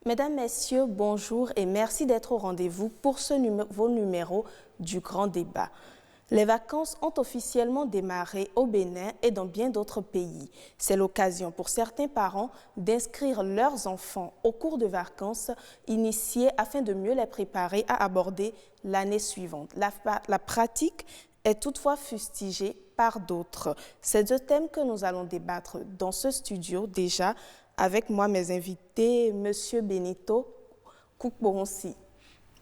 Mesdames, Messieurs, bonjour et merci d'être au rendez-vous pour ce nouveau numéro du Grand Débat. Les vacances ont officiellement démarré au Bénin et dans bien d'autres pays. C'est l'occasion pour certains parents d'inscrire leurs enfants au cours de vacances initiées afin de mieux les préparer à aborder l'année suivante. La pratique est toutefois fustigée par d'autres. C'est deux thèmes que nous allons débattre dans ce studio déjà avec moi, mes invités, M. Benito Koukboronsi.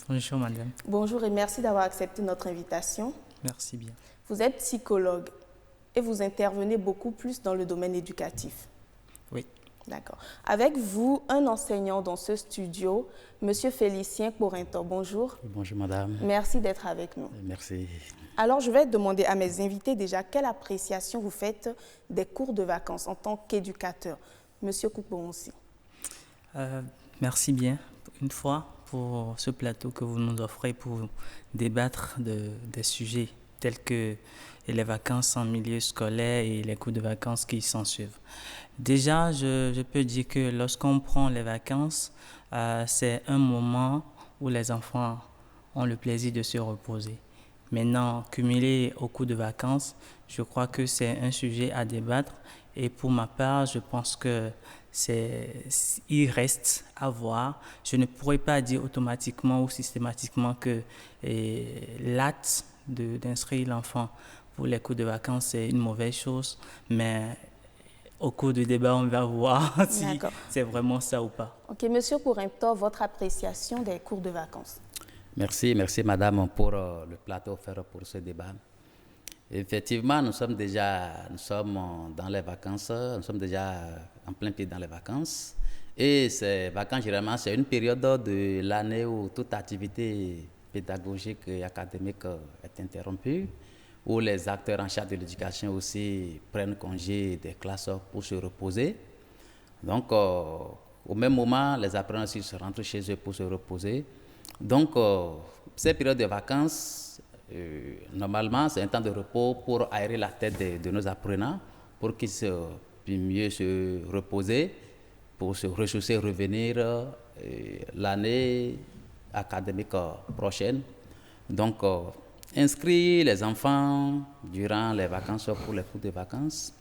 Bonjour madame. Bonjour et merci d'avoir accepté notre invitation. Merci bien. Vous êtes psychologue et vous intervenez beaucoup plus dans le domaine éducatif. Oui. D'accord. Avec vous, un enseignant dans ce studio, M. Félicien Corinto. Bonjour. Bonjour madame. Merci d'être avec nous. Merci. Alors, je vais demander à mes invités déjà quelle appréciation vous faites des cours de vacances en tant qu'éducateur. Monsieur Koukboronsi. Merci bien une fois pour ce plateau que vous nous offrez pour débattre des sujets tels que les vacances en milieu scolaire et les cours de vacances qui s'en suivent. Déjà, je peux dire que lorsqu'on prend les vacances, c'est un moment où les enfants ont le plaisir de se reposer. Maintenant, cumuler au cours de vacances, je crois que c'est un sujet à débattre. Et pour ma part, je pense que il reste à voir. Je ne pourrais pas dire automatiquement ou systématiquement que l'acte d'inscrire l'enfant pour les cours de vacances, c'est une mauvaise chose. Mais au cours du débat, on va voir si c'est vraiment ça ou pas. Ok, Monsieur Corinto, votre appréciation des cours de vacances. Merci madame pour le plateau offert pour ce débat. Effectivement, nous sommes dans les vacances, nous sommes déjà en plein pied dans les vacances. Et ces vacances, généralement, c'est une période de l'année où toute activité pédagogique et académique est interrompue, où les acteurs en charge de l'éducation aussi prennent congé des classes pour se reposer. Donc, au même moment, les apprenants aussi se rentrent chez eux pour se reposer. Donc, ces périodes de vacances, normalement, c'est un temps de repos pour aérer la tête de nos apprenants, pour qu'ils puissent mieux se reposer, pour se ressourcer, revenir l'année académique prochaine. Donc, inscrire les enfants durant les vacances pour les cours de vacances,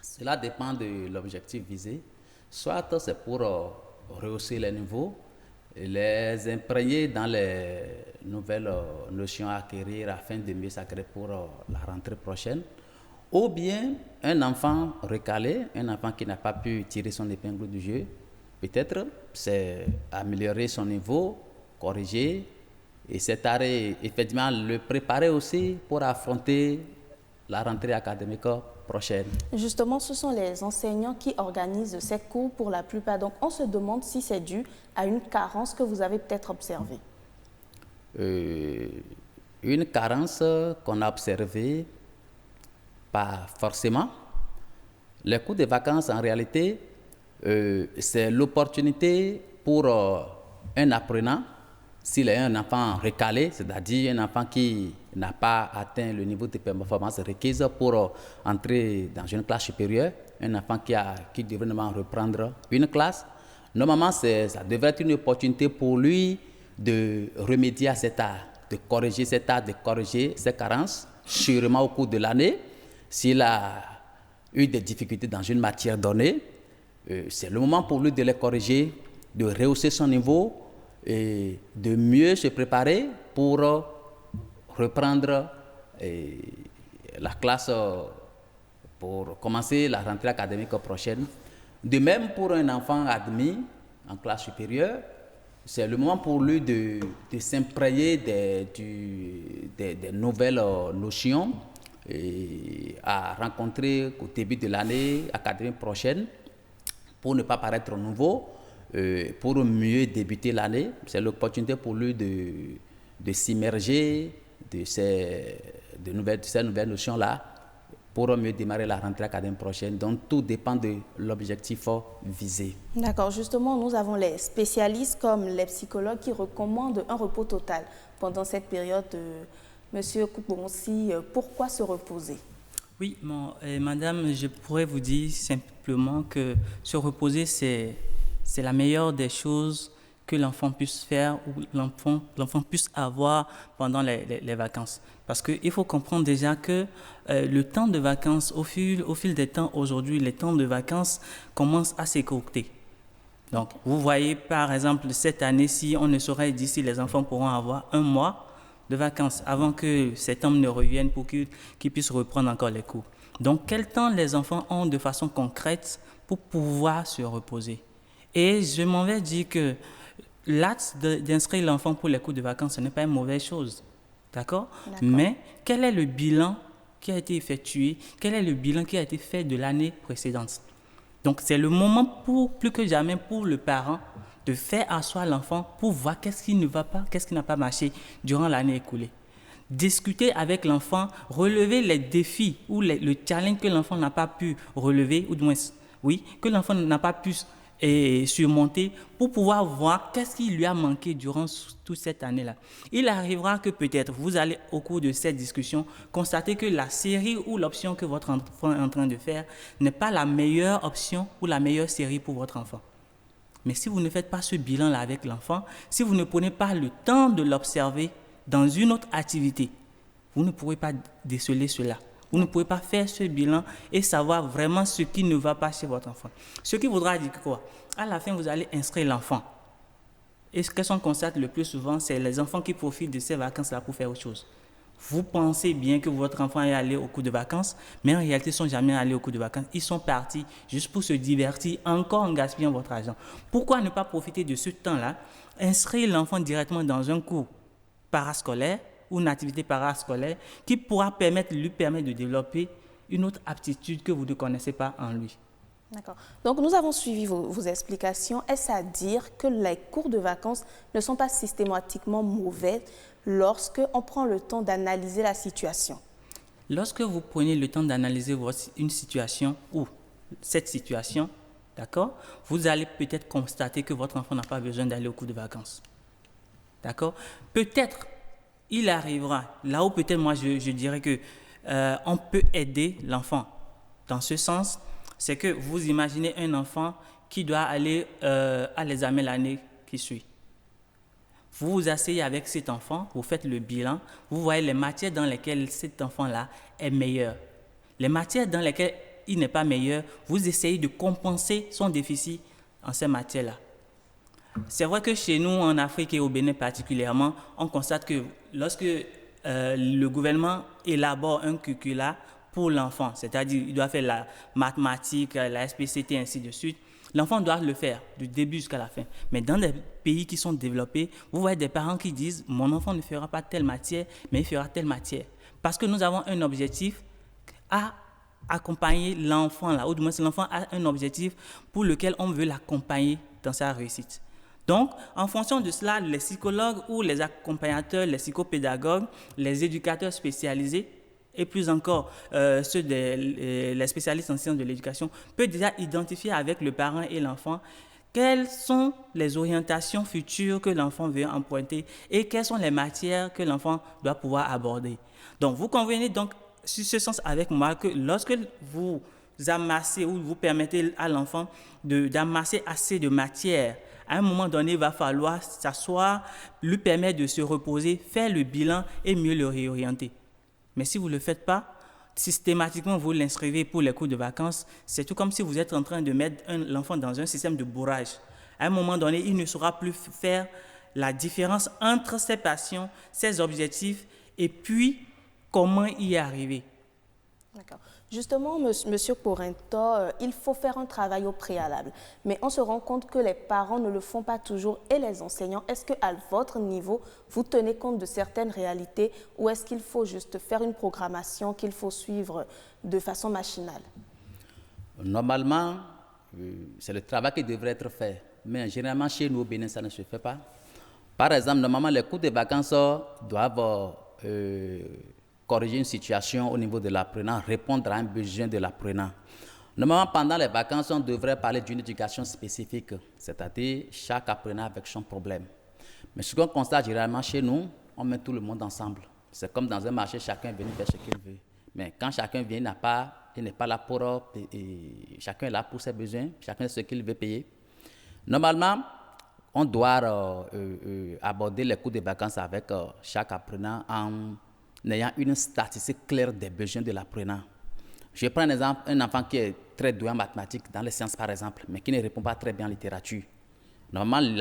cela dépend de l'objectif visé. Soit c'est pour rehausser les niveaux, les imprégner dans les nouvelles notions à acquérir afin de mieux s'acquérir pour la rentrée prochaine. Ou bien un enfant recalé, un enfant qui n'a pas pu tirer son épingle du jeu, peut-être c'est améliorer son niveau, corriger, et cet arrêt, effectivement, le préparer aussi pour affronter la rentrée académique prochaine. Justement, ce sont les enseignants qui organisent ces cours pour la plupart. Donc, on se demande si c'est dû à une carence que vous avez peut-être observée. Une carence qu'on a observée, pas forcément. Les cours de vacances, en réalité, c'est l'opportunité pour un apprenant, s'il est un enfant recalé, c'est-à-dire un enfant qui n'a pas atteint le niveau de performance requise pour entrer dans une classe supérieure, un enfant qui devrait normalement reprendre une classe. Normalement, ça devrait être une opportunité pour lui de remédier à cet art, de corriger cet art, de corriger ses carences, sûrement au cours de l'année. S'il a eu des difficultés dans une matière donnée, c'est le moment pour lui de les corriger, de rehausser son niveau, et de mieux se préparer pour reprendre la classe pour commencer la rentrée académique prochaine. De même pour un enfant admis en classe supérieure, c'est le moment pour lui de s'imprégner des nouvelles notions à rencontrer au début de l'année académique prochaine pour ne pas paraître nouveau. Pour mieux débuter l'année, c'est l'opportunité pour lui de s'immerger de ces nouvelles notions-là pour mieux démarrer la rentrée académique prochaine. Donc, tout dépend de l'objectif visé. D'accord. Justement, nous avons les spécialistes comme les psychologues qui recommandent un repos total pendant cette période. Monsieur Koukboronsi, pourquoi se reposer? Oui, madame, je pourrais vous dire simplement que se reposer, c'est c'est la meilleure des choses que l'enfant puisse faire ou l'enfant puisse avoir pendant les vacances. Parce qu'il faut comprendre déjà que le temps de vacances, au fil des temps aujourd'hui, les temps de vacances commencent à s'écourter. Donc, vous voyez, par exemple, cette année-ci, on ne saurait dire si les enfants pourront avoir 1 mois de vacances avant que septembre ne revienne pour qu'ils puissent reprendre encore les cours. Donc, quel temps les enfants ont de façon concrète pour pouvoir se reposer? Et je m'en vais dire que l'acte d'inscrire l'enfant pour les cours de vacances, ce n'est pas une mauvaise chose. D'accord? Mais quel est le bilan qui a été effectué? Quel est le bilan qui a été fait de l'année précédente? Donc, c'est le moment plus que jamais pour le parent de faire asseoir l'enfant pour voir qu'est-ce qui ne va pas, qu'est-ce qui n'a pas marché durant l'année écoulée. Discuter avec l'enfant, relever les défis ou le challenge que l'enfant n'a pas pu relever, ou du moins, oui, que l'enfant n'a pas pu surmonter pour pouvoir voir qu'est-ce qui lui a manqué durant toute cette année-là. Il arrivera que peut-être vous allez au cours de cette discussion constater que la série ou l'option que votre enfant est en train de faire n'est pas la meilleure option ou la meilleure série pour votre enfant. Mais si vous ne faites pas ce bilan-là avec l'enfant, si vous ne prenez pas le temps de l'observer dans une autre activité, vous ne pourrez pas déceler cela. Vous ne pouvez pas faire ce bilan et savoir vraiment ce qui ne va pas chez votre enfant. Ce qui voudra dire quoi? À la fin, vous allez inscrire l'enfant. Et ce qu'on constate le plus souvent, c'est les enfants qui profitent de ces vacances-là pour faire autre chose. Vous pensez bien que votre enfant est allé au cours de vacances, mais en réalité, ils ne sont jamais allés au cours de vacances. Ils sont partis juste pour se divertir, encore en gaspillant votre argent. Pourquoi ne pas profiter de ce temps-là, inscrire l'enfant directement dans un cours parascolaire ou une activité parascolaire qui pourra lui permettre de développer une autre aptitude que vous ne connaissez pas en lui. D'accord. Donc, nous avons suivi vos explications. Est-ce à dire que les cours de vacances ne sont pas systématiquement mauvais lorsque on prend le temps d'analyser la situation? Lorsque vous prenez le temps d'analyser une situation ou cette situation, d'accord, vous allez peut-être constater que votre enfant n'a pas besoin d'aller au cours de vacances. D'accord? Peut-être il arrivera, là où peut-être moi je dirais que on peut aider l'enfant. Dans ce sens, c'est que vous imaginez un enfant qui doit aller à l'examen l'année qui suit. Vous vous asseyez avec cet enfant, vous faites le bilan, vous voyez les matières dans lesquelles cet enfant-là est meilleur. Les matières dans lesquelles il n'est pas meilleur, vous essayez de compenser son déficit en ces matières-là. C'est vrai que chez nous, en Afrique et au Bénin particulièrement, on constate que lorsque le gouvernement élabore un curricula pour l'enfant, c'est-à-dire il doit faire la mathématique, la SPCT, ainsi de suite, l'enfant doit le faire du début jusqu'à la fin. Mais dans des pays qui sont développés, vous voyez des parents qui disent « mon enfant ne fera pas telle matière, mais il fera telle matière ». Parce que nous avons un objectif à accompagner l'enfant là, ou du moins l'enfant a un objectif pour lequel on veut l'accompagner dans sa réussite. Donc, en fonction de cela, les psychologues ou les accompagnateurs, les psychopédagogues, les éducateurs spécialisés et plus encore les spécialistes en sciences de l'éducation peuvent déjà identifier avec le parent et l'enfant quelles sont les orientations futures que l'enfant veut emprunter et quelles sont les matières que l'enfant doit pouvoir aborder. Donc, vous convenez donc sur ce sens avec moi que lorsque vous amassez ou vous permettez à l'enfant d'amasser assez de matière, à un moment donné, il va falloir s'asseoir, lui permettre de se reposer, faire le bilan et mieux le réorienter. Mais si vous ne le faites pas, systématiquement, vous l'inscrivez pour les cours de vacances, c'est tout comme si vous êtes en train de mettre l'enfant dans un système de bourrage. À un moment donné, il ne saura plus faire la différence entre ses passions, ses objectifs et puis comment y arriver. D'accord. Justement, Monsieur Corinto, il faut faire un travail au préalable. Mais on se rend compte que les parents ne le font pas toujours et les enseignants. Est-ce qu'à votre niveau, vous tenez compte de certaines réalités ou est-ce qu'il faut juste faire une programmation qu'il faut suivre de façon machinale? Normalement, c'est le travail qui devrait être fait. Mais généralement, chez nous au Bénin, ça ne se fait pas. Par exemple, normalement, les cours de vacances doivent corriger une situation au niveau de l'apprenant, répondre à un besoin de l'apprenant. Normalement, pendant les vacances, on devrait parler d'une éducation spécifique, c'est-à-dire chaque apprenant avec son problème. Mais ce qu'on constate généralement chez nous, on met tout le monde ensemble. C'est comme dans un marché, chacun vient faire ce qu'il veut. Mais quand chacun vient, il n'est pas là pour... chacun est là pour ses besoins, chacun ce qu'il veut payer. Normalement, on doit aborder les cours de vacances avec chaque apprenant en ayant une statistique claire des besoins de l'apprenant. Je prends un exemple, un enfant qui est très doué en mathématiques, dans les sciences par exemple, mais qui ne répond pas très bien en littérature. Normalement,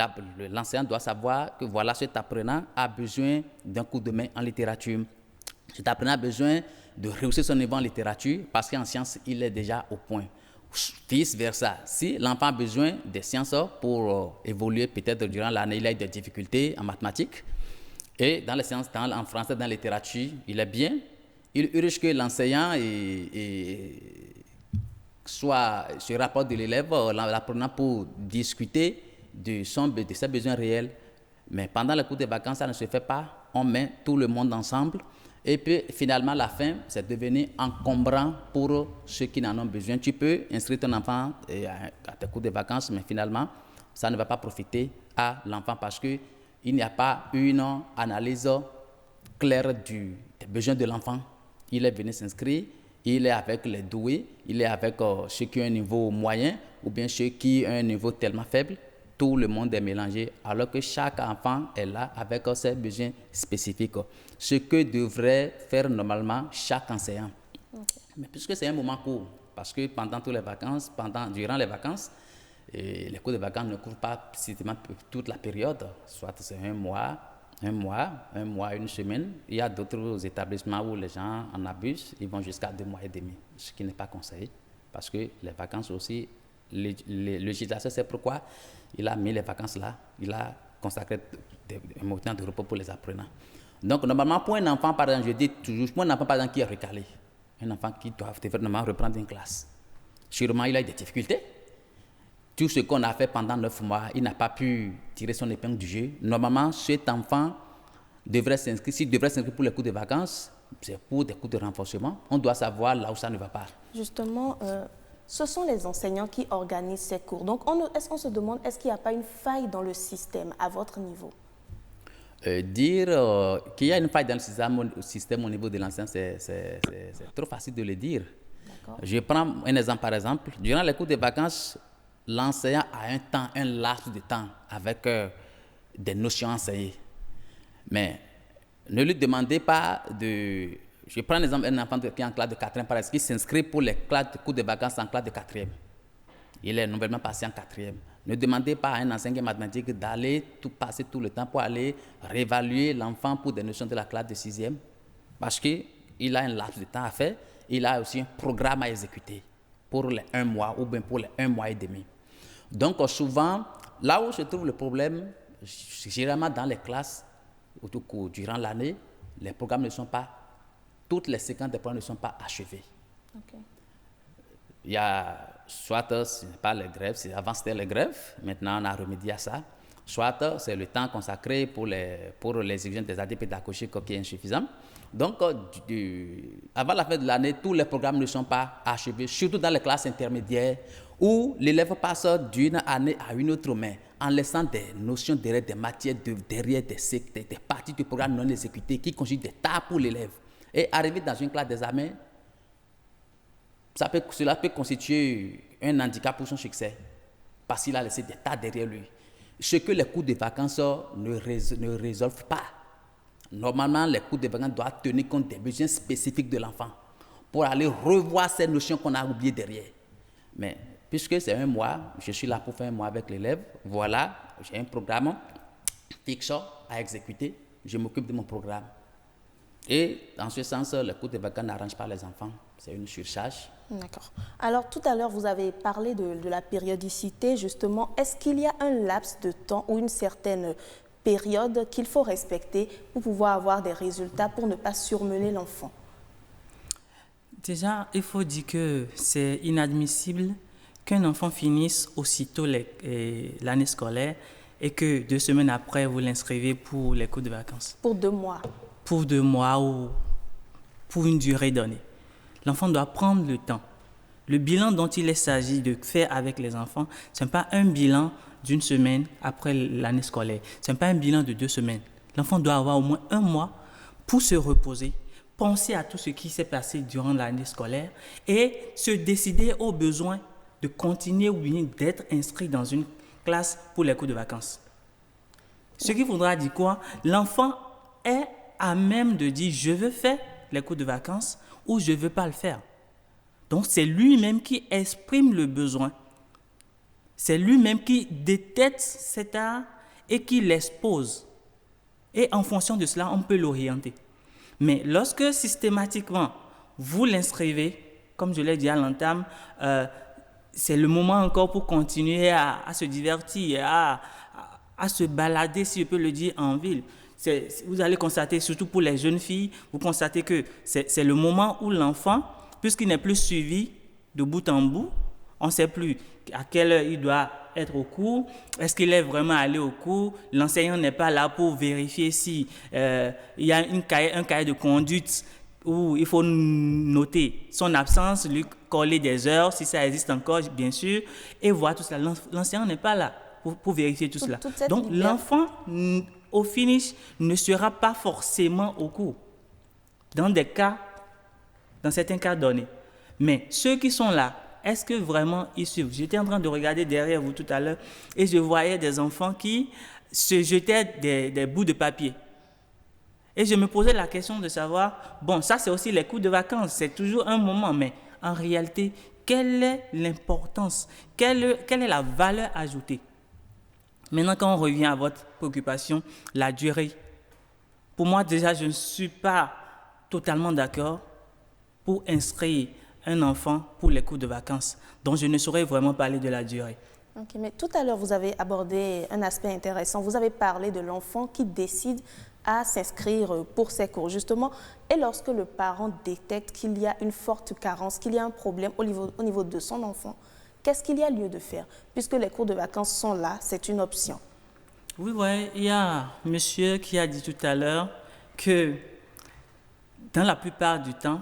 l'enseignant doit savoir que voilà, cet apprenant a besoin d'un coup de main en littérature. Cet apprenant a besoin de rehausser son niveau en littérature parce qu'en sciences, il est déjà au point. Vice versa, si l'enfant a besoin des sciences pour évoluer peut-être durant l'année, il a eu des difficultés en mathématiques et dans les sciences, en français, dans la littérature, il est bien. Il urge que l'enseignant se rapporte de l'élève, l'apprenant pour discuter de ses besoins réels. Mais pendant le cours de vacances, ça ne se fait pas. On met tout le monde ensemble. Et puis, finalement, à la fin, c'est devenu encombrant pour ceux qui n'en ont besoin. Tu peux inscrire ton enfant à tes cours de vacances, mais finalement, ça ne va pas profiter à l'enfant parce qu'il n'y a pas une analyse claire des besoins de l'enfant. Il est venu s'inscrire, il est avec les doués, il est avec ceux qui ont un niveau moyen ou bien ceux qui ont un niveau tellement faible. Tout le monde est mélangé alors que chaque enfant est là avec ses besoins spécifiques. Ce que devrait faire normalement chaque enseignant. Okay. Mais puisque c'est un moment court, parce que pendant toutes les vacances, durant les vacances, les cours de vacances ne couvrent pas précisément toute la période, soit c'est un mois, une semaine. Il y a d'autres établissements où les gens en abusent, ils vont jusqu'à 2 mois et demi, ce qui n'est pas conseillé, parce que les vacances aussi, le législateur sait pourquoi il a mis les vacances là, il a consacré un moment de repos pour les apprenants. Donc normalement pour un enfant, par exemple, je dis toujours, pour un enfant par exemple qui est recalé, un enfant qui doit vraiment reprendre une classe, sûrement il a eu des difficultés. Tout ce qu'on a fait pendant 9 mois, il n'a pas pu tirer son épingle du jeu. Normalement, cet enfant devrait s'inscrire. S'il devrait s'inscrire pour les cours de vacances, c'est pour des cours de renforcement. On doit savoir là où ça ne va pas. Justement, ce sont les enseignants qui organisent ces cours. Donc, on se demande, est-ce qu'il n'y a pas une faille dans le système à votre niveau? Dire qu'il y a une faille dans le système au niveau de l'enseignant, c'est trop facile de le dire. Je prends un exemple par exemple. Durant les cours de vacances, l'enseignant a un laps de temps avec des notions enseignées. Mais ne lui demandez pas de... Je prends l'exemple d'un enfant qui est en classe de 4e, par exemple, qui s'inscrit pour les cours de vacances en classe de 4e. Il est nouvellement passé en 4e. Ne demandez pas à un enseignant mathématique d'aller passer tout le temps pour aller réévaluer l'enfant pour des notions de la classe de 6e. Parce qu'il a un laps de temps à faire. Il a aussi un programme à exécuter pour les 1 mois ou bien pour les 1 mois et demi. Donc, souvent, là où se trouve le problème, généralement dans les classes, durant l'année, les programmes ne sont pas, toutes les séquences des programmes ne sont pas achevées. Okay. Il y a, soit ce n'est pas les grèves, avant c'était les grèves, maintenant on a remédié à ça, soit c'est le temps consacré pour les exigences des activités pédagogiques qui est insuffisant. Donc, avant la fin de l'année, tous les programmes ne sont pas achevés, surtout dans les classes intermédiaires, où l'élève passe d'une année à une autre, mais en laissant des notions derrière, des matières derrière, des parties du programme non exécutées qui constituent des tas pour l'élève. Et arriver dans une classe d'examen, cela peut constituer un handicap pour son succès, parce qu'il a laissé des tas derrière lui. Ce que les cours de vacances ne résolvent pas. Normalement, les cours de vacances doivent tenir compte des besoins spécifiques de l'enfant pour aller revoir ces notions qu'on a oubliées derrière. Mais puisque c'est 1 mois, je suis là pour faire 1 mois avec l'élève, voilà, j'ai un programme fixe à exécuter, je m'occupe de mon programme. Et dans ce sens, les cours de vacances n'arrangent pas les enfants, c'est une surcharge. D'accord. Alors tout à l'heure, vous avez parlé de la périodicité, justement. Est-ce qu'il y a un laps de temps ou une certaine période qu'il faut respecter pour pouvoir avoir des résultats, pour ne pas surmener l'enfant? Déjà, il faut dire que c'est inadmissible qu'un enfant finisse aussitôt l'année scolaire et que 2 semaines après, vous l'inscrivez pour les cours de vacances. Pour 2 mois. Pour 2 mois ou pour une durée donnée. L'enfant doit prendre le temps. Le bilan dont il s'agit de faire avec les enfants, ce n'est pas un bilan d'1 semaine après l'année scolaire. Ce n'est pas un bilan de 2 semaines. L'enfant doit avoir au moins 1 mois pour se reposer, penser à tout ce qui s'est passé durant l'année scolaire et se décider au besoin de continuer ou bien d'être inscrit dans une classe pour les cours de vacances. Ce qui voudra dire quoi? L'enfant est à même de dire je veux faire les cours de vacances ou je ne veux pas le faire. Donc c'est lui-même qui exprime le besoin. C'est lui-même qui détecte cet art et qui l'expose. Et en fonction de cela, on peut l'orienter. Mais lorsque systématiquement, vous l'inscrivez, comme je l'ai dit à l'entame, c'est le moment encore pour continuer à se divertir, à se balader, si je peux le dire, en ville. Vous allez constater, surtout pour les jeunes filles, vous constatez que c'est le moment où l'enfant, puisqu'il n'est plus suivi de bout en bout, on ne sait plus à quelle heure il doit être au cours, est-ce qu'il est vraiment allé au cours, l'enseignant n'est pas là pour vérifier si il y a un cahier de conduite où il faut noter son absence, lui coller des heures, si ça existe encore, bien sûr, et voir tout cela. L'enseignant n'est pas là pour vérifier tout cela. Donc l'enfant, au finish, ne sera pas forcément au cours, dans certains cas donnés. Mais ceux qui sont là, est-ce que vraiment ils suivent? J'étais en train de regarder derrière vous tout à l'heure et je voyais des enfants qui se jetaient des bouts de papier. Et je me posais la question de savoir, bon, ça c'est aussi les cours de vacances, c'est toujours un moment, mais en réalité, quelle est l'importance? Quelle est la valeur ajoutée? Maintenant, quand on revient à votre préoccupation, la durée, pour moi déjà, je ne suis pas totalement d'accord pour inscrire un enfant pour les cours de vacances. Donc, je ne saurais vraiment parler de la durée. Ok, mais tout à l'heure, vous avez abordé un aspect intéressant. Vous avez parlé de l'enfant qui décide à s'inscrire pour ses cours, justement. Et lorsque le parent détecte qu'il y a une forte carence, qu'il y a un problème au niveau de son enfant, qu'est-ce qu'il y a lieu de faire? Puisque les cours de vacances sont là, c'est une option. Oui, il y a monsieur qui a dit tout à l'heure que dans la plupart du temps,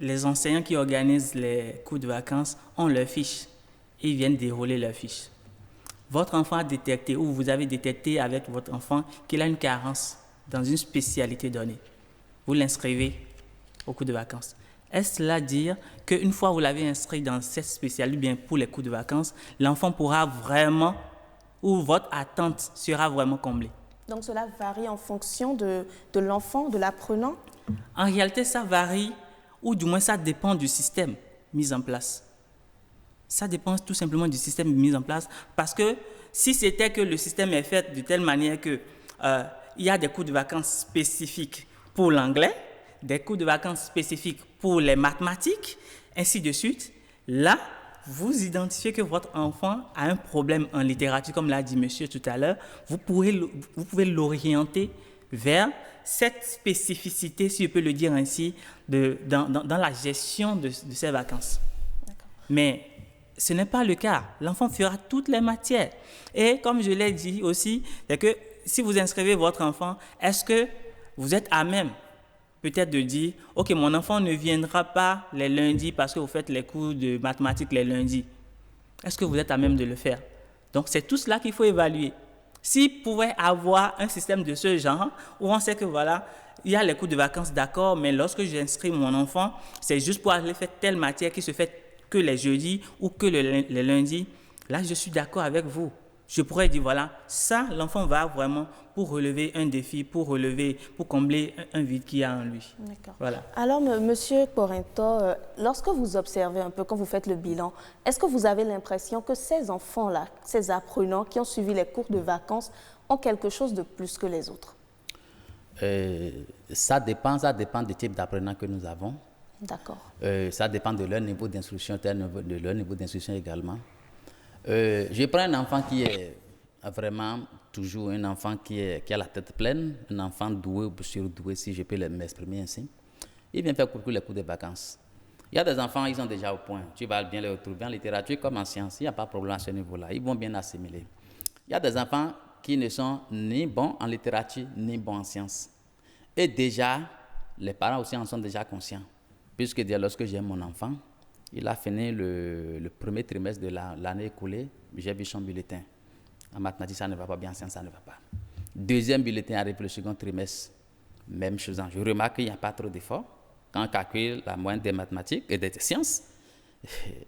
les enseignants qui organisent les cours de vacances ont leurs fiches. Ils viennent dérouler leurs fiches. Votre enfant a détecté, ou vous avez détecté avec votre enfant qu'il a une carence dans une spécialité donnée. Vous l'inscrivez au cours de vacances. Est-ce là dire qu'une fois que vous l'avez inscrit dans cette spécialité, bien pour les cours de vacances, l'enfant pourra vraiment, ou votre attente sera vraiment comblée? Donc cela varie en fonction de l'enfant, de l'apprenant? En réalité, ça varie, ou du moins ça dépend du système mis en place. Ça dépend tout simplement du système mis en place, parce que si c'était que le système est fait de telle manière que il y a des cours de vacances spécifiques pour l'anglais, des cours de vacances spécifiques pour les mathématiques, ainsi de suite, là, vous identifiez que votre enfant a un problème en littérature, comme l'a dit monsieur tout à l'heure, vous pouvez l'orienter vers cette spécificité, si je peux le dire ainsi, dans la gestion de ces vacances. Mais ce n'est pas le cas. L'enfant fera toutes les matières. Et comme je l'ai dit aussi, c'est que si vous inscrivez votre enfant, est-ce que vous êtes à même peut-être de dire, ok, mon enfant ne viendra pas les lundis parce que vous faites les cours de mathématiques les lundis. Est-ce que vous êtes à même de le faire? Donc c'est tout cela qu'il faut évaluer. S'il pouvait avoir un système de ce genre, où on sait que voilà, il y a les cours de vacances, d'accord, mais lorsque j'inscris mon enfant, c'est juste pour aller faire telle matière qui se fait que les jeudis ou que les lundis, là je suis d'accord avec vous. Je pourrais dire voilà, ça l'enfant va vraiment pour relever un défi, pour combler un vide qu'il y a en lui. D'accord. Voilà. Alors monsieur Corinto, lorsque vous observez un peu, quand vous faites le bilan, est-ce que vous avez l'impression que ces enfants-là, ces apprenants qui ont suivi les cours de vacances ont quelque chose de plus que les autres? Ça dépend du type d'apprenants que nous avons. D'accord. Ça dépend de leur niveau d'instruction, de leur niveau d'instruction également. Je prends un enfant qui est vraiment toujours un enfant qui a la tête pleine, un enfant doué ou surdoué, si je peux m'exprimer ainsi. Il vient faire les cours de vacances. Il y a des enfants, ils sont déjà au point. Tu vas bien les retrouver en littérature comme en sciences. Il n'y a pas de problème à ce niveau-là. Ils vont bien assimiler. Il y a des enfants qui ne sont ni bons en littérature, ni bons en sciences. Et déjà, les parents aussi en sont déjà conscients. Puisque lorsque j'ai mon enfant, il a fini le premier trimestre de l'année écoulée, j'ai vu son bulletin. En mathématiques, ça ne va pas bien, en sciences, ça ne va pas. Deuxième bulletin arrive le second trimestre, même chose. Je remarque qu'il n'y a pas trop d'efforts. Quand on calcule la moyenne des mathématiques et des sciences,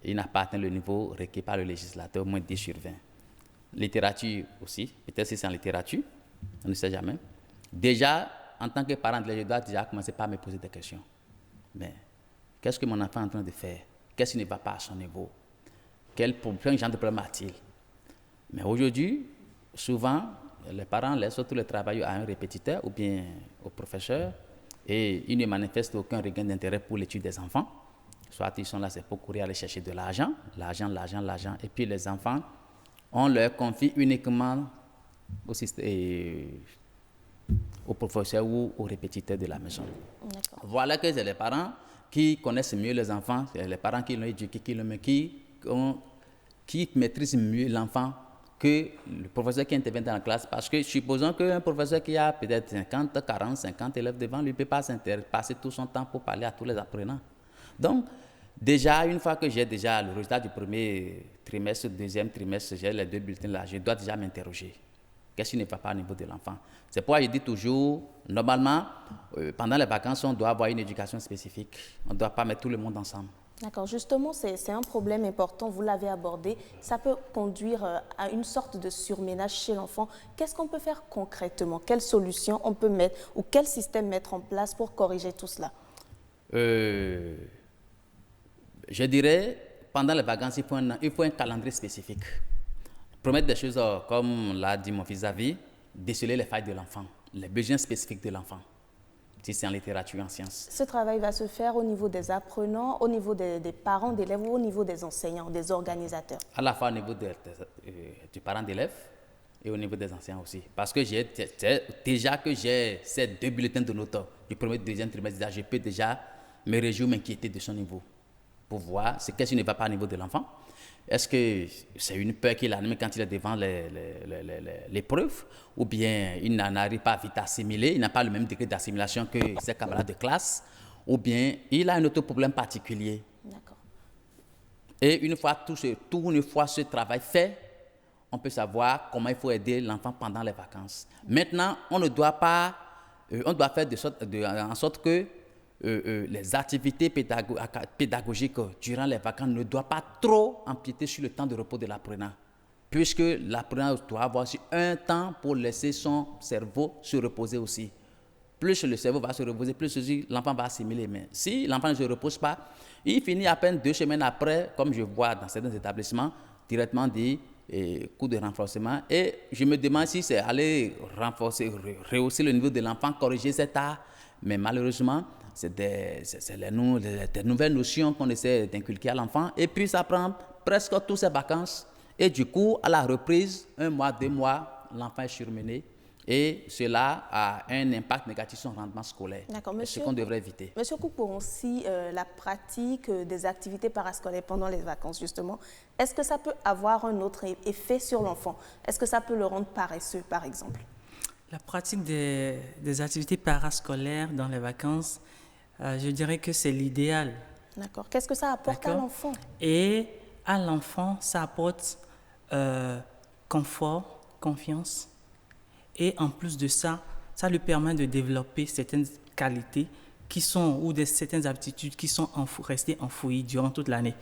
il n'a pas atteint le niveau requis par le législateur, moins 10 sur 20. littérature aussi, peut-être si c'est en littérature, on ne sait jamais. Déjà, en tant que parent, je dois déjà commencer par me poser des questions. Mais qu'est-ce que mon enfant est en train de faire? Qu'est-ce qui ne va pas à son niveau? Quel genre de problème a-t-il? Mais aujourd'hui, souvent, les parents laissent tout le travail à un répétiteur ou bien au professeur et ils ne manifestent aucun regain d'intérêt pour l'étude des enfants. Soit ils sont là, c'est pour courir aller chercher de l'argent, l'argent. Et puis les enfants, on leur confie uniquement au professeur ou au répétiteur de la maison. Voilà que c'est les parents qui connaissent mieux les enfants, c'est les parents qui l'ont éduqué, qui maîtrisent mieux l'enfant que le professeur qui intervient dans la classe. Parce que supposons qu'un professeur qui a peut-être 50, 40, 50 élèves devant lui ne peut pas passer tout son temps pour parler à tous les apprenants. Donc, déjà, une fois que j'ai déjà le résultat du premier trimestre, deuxième trimestre, j'ai les 2 bulletins là, je dois déjà m'interroger. Qu'est-ce qui ne va pas au niveau de l'enfant? C'est pourquoi je dis toujours, normalement, pendant les vacances, on doit avoir une éducation spécifique. On ne doit pas mettre tout le monde ensemble. D'accord, justement, c'est un problème important, vous l'avez abordé. Ça peut conduire à une sorte de surménage chez l'enfant. Qu'est-ce qu'on peut faire concrètement? Quelles solutions on peut mettre ou quel système mettre en place pour corriger tout cela? Je dirais, pendant les vacances, il faut un calendrier spécifique. Promettre des choses comme l'a dit mon vis-à-vis, déceler les failles de l'enfant, les besoins spécifiques de l'enfant, si c'est en littérature, en sciences. Ce travail va se faire au niveau des apprenants, au niveau des parents d'élèves ou au niveau des enseignants, des organisateurs? À la fois au niveau du parent d'élève et au niveau des enseignants aussi. Parce que déjà que j'ai ces 2 bulletins de notes du premier et du deuxième trimestre, je peux déjà me réjouir, m'inquiéter de son niveau pour voir ce qui ne va pas au niveau de l'enfant. Est-ce que c'est une peur qu'il anime quand il est devant l'épreuve ou bien il n'arrive pas vite à assimiler, il n'a pas le même degré d'assimilation que ses camarades de classe ou bien il a un autre problème particulier. D'accord. Et une fois ce travail fait, on peut savoir comment il faut aider l'enfant pendant les vacances. Maintenant, on doit faire en sorte que les activités pédagogiques durant les vacances ne doivent pas trop empiéter sur le temps de repos de l'apprenant, puisque l'apprenant doit avoir aussi un temps pour laisser son cerveau se reposer aussi. Plus le cerveau va se reposer, plus l'enfant va assimiler. Mais si l'enfant ne se repose pas, il finit à peine 2 semaines après, comme je vois dans certains établissements, directement dit cours de renforcement. Et je me demande si c'est aller rehausser le niveau de l'enfant, corriger cet art. Mais malheureusement, c'est des nouvelles notions qu'on essaie d'inculquer à l'enfant. Et puis, ça prend presque toutes ses vacances. Et du coup, à la reprise, 1 mois, 2 mois, l'enfant est surmené. Et cela a un impact négatif sur son rendement scolaire. D'accord, ce qu'on devrait éviter. Monsieur Koupon, aussi la pratique des activités parascolaires pendant les vacances, justement, est-ce que ça peut avoir un autre effet sur l'enfant? Est-ce que ça peut le rendre paresseux, par exemple? La pratique des activités parascolaires dans les vacances, je dirais que c'est l'idéal. D'accord. Qu'est-ce que ça apporte à l'enfant? Et à l'enfant, ça apporte confort, confiance. Et en plus de ça, ça lui permet de développer certaines qualités certaines aptitudes qui sont restées enfouies durant toute l'année.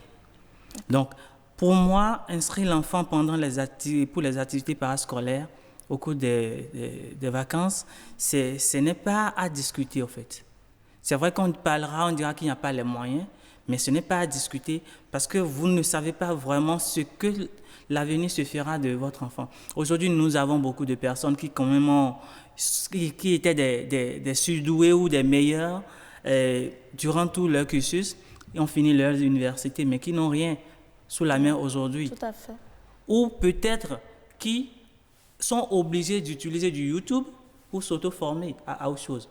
Donc, pour moi, inscrire l'enfant pour les activités parascolaires au cours des vacances, ce n'est pas à discuter, en fait. C'est vrai qu'on parlera, on dira qu'il n'y a pas les moyens, mais ce n'est pas à discuter parce que vous ne savez pas vraiment ce que l'avenir se fera de votre enfant. Aujourd'hui, nous avons beaucoup de personnes qui, quand même, qui étaient des surdoués ou des meilleurs durant tout leur cursus et ont fini leur université, mais qui n'ont rien sous la main aujourd'hui. Tout à fait. Ou peut-être qui sont obligés d'utiliser du YouTube pour s'auto-former à autre chose.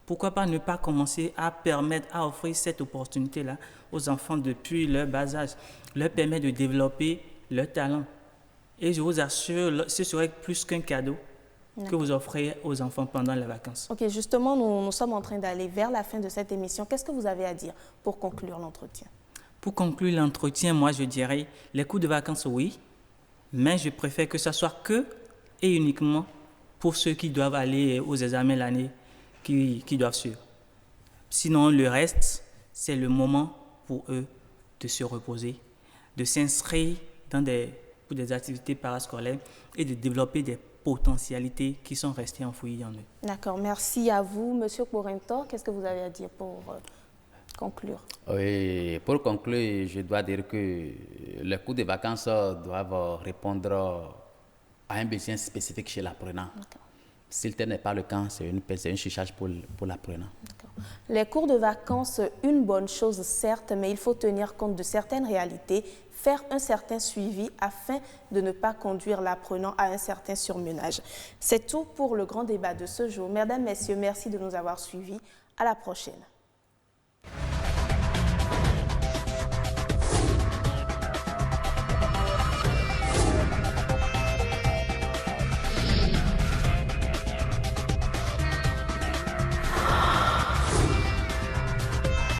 Pourquoi pas ne pas commencer à offrir cette opportunité-là aux enfants depuis leur bas âge, leur permettre de développer leur talent. Et je vous assure, ce serait plus qu'un cadeau que vous offrez aux enfants pendant les vacances. Ok, justement, nous sommes en train d'aller vers la fin de cette émission. Qu'est-ce que vous avez à dire pour conclure l'entretien? Pour conclure l'entretien, moi je dirais, les cours de vacances, oui, mais je préfère que ce soit que et uniquement pour ceux qui doivent aller aux examens l'année qui doivent suivre. Sinon, le reste, c'est le moment pour eux de se reposer, de s'inscrire pour des activités parascolaires et de développer des potentialités qui sont restées enfouies en eux. D'accord, merci à vous. Monsieur Corentin, qu'est-ce que vous avez à dire pour conclure? Oui, pour conclure, je dois dire que les cours de vacances doivent répondre à un besoin spécifique chez l'apprenant. Si tel n'est pas le cas, c'est un chichage pour l'apprenant. Les cours de vacances, une bonne chose certes, mais il faut tenir compte de certaines réalités, faire un certain suivi afin de ne pas conduire l'apprenant à un certain surmenage. C'est tout pour le grand débat de ce jour. Mesdames, Messieurs, merci de nous avoir suivis. À la prochaine.